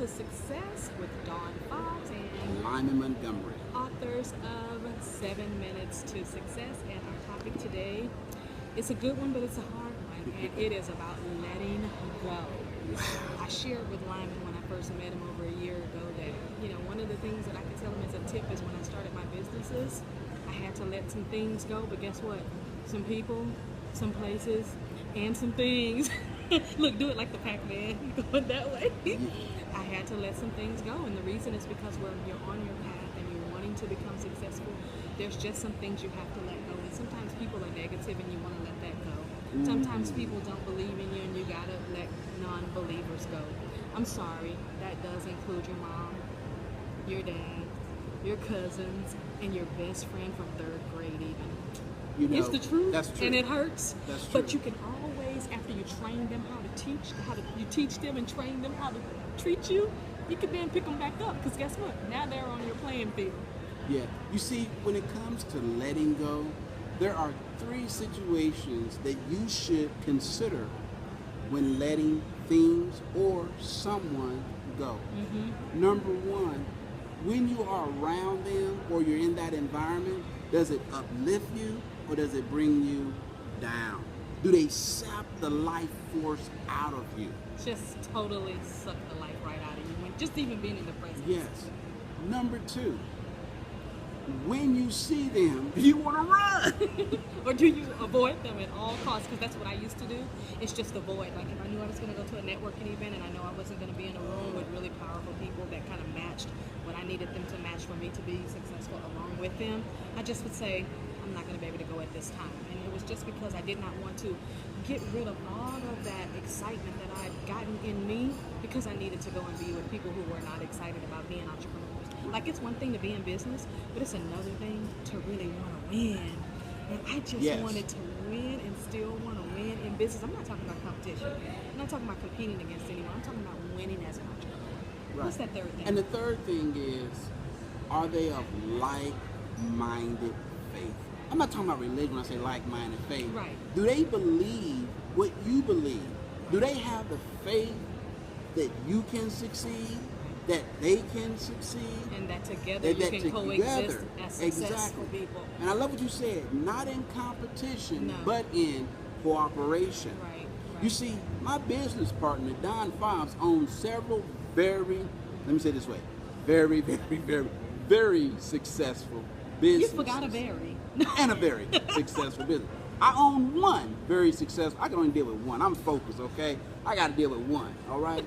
to Success with Dawn Fox and Lyman Montgomery. authors of 7 Minutes to Success. And our topic today is a good one, but it's a hard one, and it is about letting go. I shared with Lyman when I first met him over a year ago that, one of the things that I could tell him as a tip is when I started my businesses, I had to let some things go, but guess what? Some people, some places, and some things. Look, do it like the Pac-Man, going that way. I had to let some things go, and the reason is because when you're on your path and you're wanting to become successful, there's just some things you have to let go. And sometimes people are negative and you want to let that go. Sometimes people don't believe in you and you gotta let non-believers go. I'm sorry, that does include your mom, your dad, your cousins, and your best friend from 3rd grade even. It's the truth, that's true. and it hurts. That's true. But you can always, after you train them you teach them and train them how to treat you, you can then pick them back up. Because guess what? Now they're on your playing field. Yeah. You see, when it comes to letting go, there are 3 situations that you should consider when letting things or someone go. Number 1, when you are around them or you're in that environment, does it uplift you or does it bring you down? Do they sap the life force out of you? Just totally suck the life right out of you. Just even being in the presence. Yes. Number 2, when you see them, do you want to run? Or do you avoid them at all costs? Because that's what I used to do. It's just avoid. Like if I knew I was going to go to a networking event and I know I wasn't going to be in a room with really powerful people that kind of matched what I needed them to match for me to be successful along with them, I just would say, I'm not going to be able to go at this time. And it was just because I did not want to get rid of all of that excitement that I'd gotten in me because I needed to go and be with people who were not excited about being entrepreneurs. Like, it's one thing to be in business, but it's another thing to really want to win. And I just wanted to win and still want to win in business. I'm not talking about competition. I'm not talking about competing against anyone. I'm talking about winning as an entrepreneur. Right. What's that third thing? And the third thing is, are they of like-minded faith? I'm not talking about religion when I say like-minded faith. Right. Do they believe what you believe? Do they have the faith that you can succeed, that they can succeed? And that together you can coexist as successful people. And I love what you said, not in competition, No. but in cooperation. Right. You see, my business partner, Don Fobbs, owns several very successful You businesses. forgot a very. And a very successful business. I own one very successful. I can only deal with one. I'm focused, okay? I got to deal with one, all right?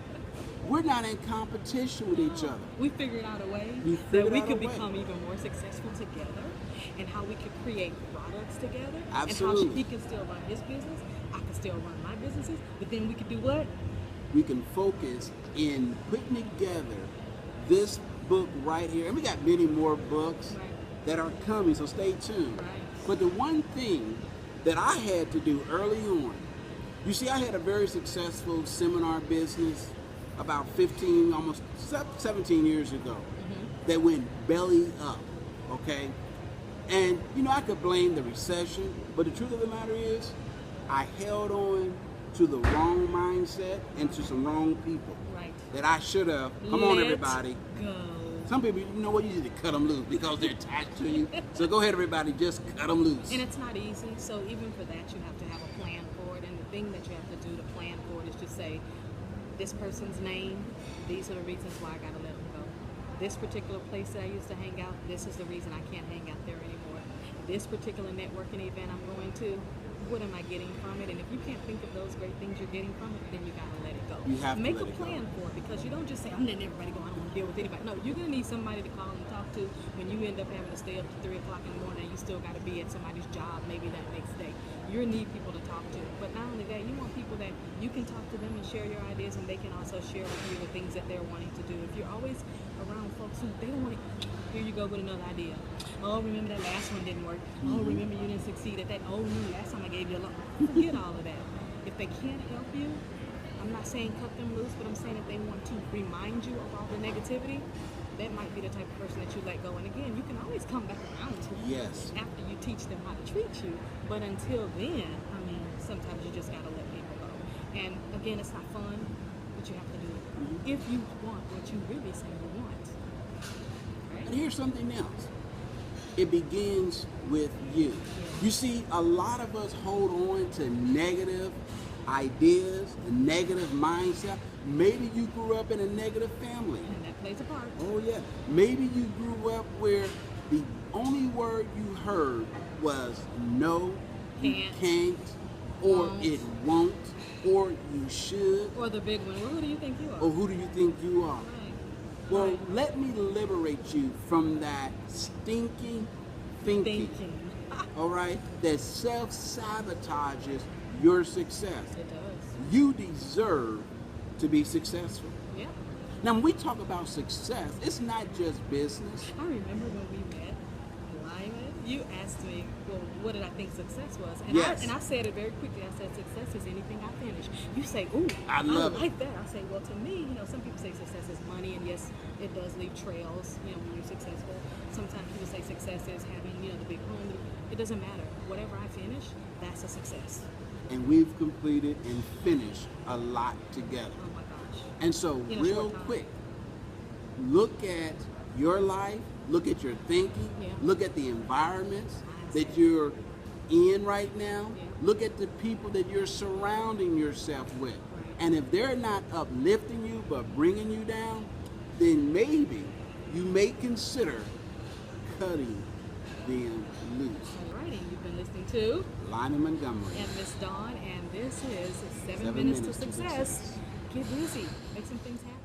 We're not in competition with each other. We figured out a way We that figured we out could a way. become even more successful together, and how we could create products together. Absolutely. And how he can still run his business, I can still run my businesses, but then we could do what? We can focus in putting together this book right here. And we got many more books that are coming, so stay tuned. Right. But the one thing that I had to do early on, you see, I had a very successful seminar business about 15, almost 17 years ago that went belly up, okay? And, I could blame the recession, but the truth of the matter is I held on to the wrong mindset and to some wrong people Right. that I should have. Come on, Let everybody. Go. Some people, you know what, you need to cut them loose because they're attached to you. So go ahead, everybody, just cut them loose. And it's not easy, so even for that, you have to have a plan for it. And the thing that you have to do to plan for it is just say, this person's name, these are the reasons why I gotta let them go. This particular place that I used to hang out, this is the reason I can't hang out there anymore. This particular networking event I'm going to, what am I getting from it? And if you can't think of those great things you're getting from it, then you gotta let it go. You have to Make let a it go. plan for it, because you don't just say, I'm letting everybody go, I don't want to deal with anybody. No, you're gonna need somebody to call and talk to when you end up having to stay up to 3 o'clock in the morning and you still gotta be at somebody's job maybe that next day. You need people to talk to. But not only that, you want people that you can talk to them and share your ideas, and they can also share with you the things that they're wanting to do. If you're always around folks who they don't want to, here you go with another idea. Oh, remember that last one didn't work. Oh, remember you didn't succeed at that. Oh, no, last time I gave you a loan. Forget all of that. If they can't help you, I'm not saying cut them loose, but I'm saying if they want to remind you of all the negativity, that might be the type of person that you let go. And again, you can always come back around to it after you teach them how to treat you. But until then, sometimes you just gotta let people go. And again, it's not fun. what you have to do if you want what you really say you want. Right? And here's something else. It begins with you. You see, a lot of us hold on to negative ideas, a negative mindset. Maybe you grew up in a negative family. And that plays a part. Oh yeah. Maybe you grew up where the only word you heard was no, you can't, or Won't. it won't, or you should, Or the big one, well, who do you think you are? or who do you think you are? Right. Well, Right. let me liberate you from that stinking thinking. All right, that self-sabotages your success. It does. You deserve to be successful. Yeah. Now, when we talk about success, it's not just business. I remember when we met, Lyman, you asked me, well, what did I think success was? And, Yes. I said it very quickly. I said, success is anything I finish. You say, ooh, I love it. like that. I say, well, to me, some people say success is money, and yes, it does leave trails, when you're successful. Sometimes people say success is having, the big home. It doesn't matter. Whatever I finish, that's a success. And we've completed and finished a lot together. Oh my gosh. And so, In a real short time. quick, look at your life, look at your thinking, Yeah. look at the environments that you're in right now, Yeah. look at the people that you're surrounding yourself with. And if they're not uplifting you but bringing you down, then maybe you may consider cutting them loose. Alrighty, you've been listening to Lyman Montgomery. and Miss Dawn, and this is 7 7 Minutes to Minutes to Success. Success. Get busy, make some things happen.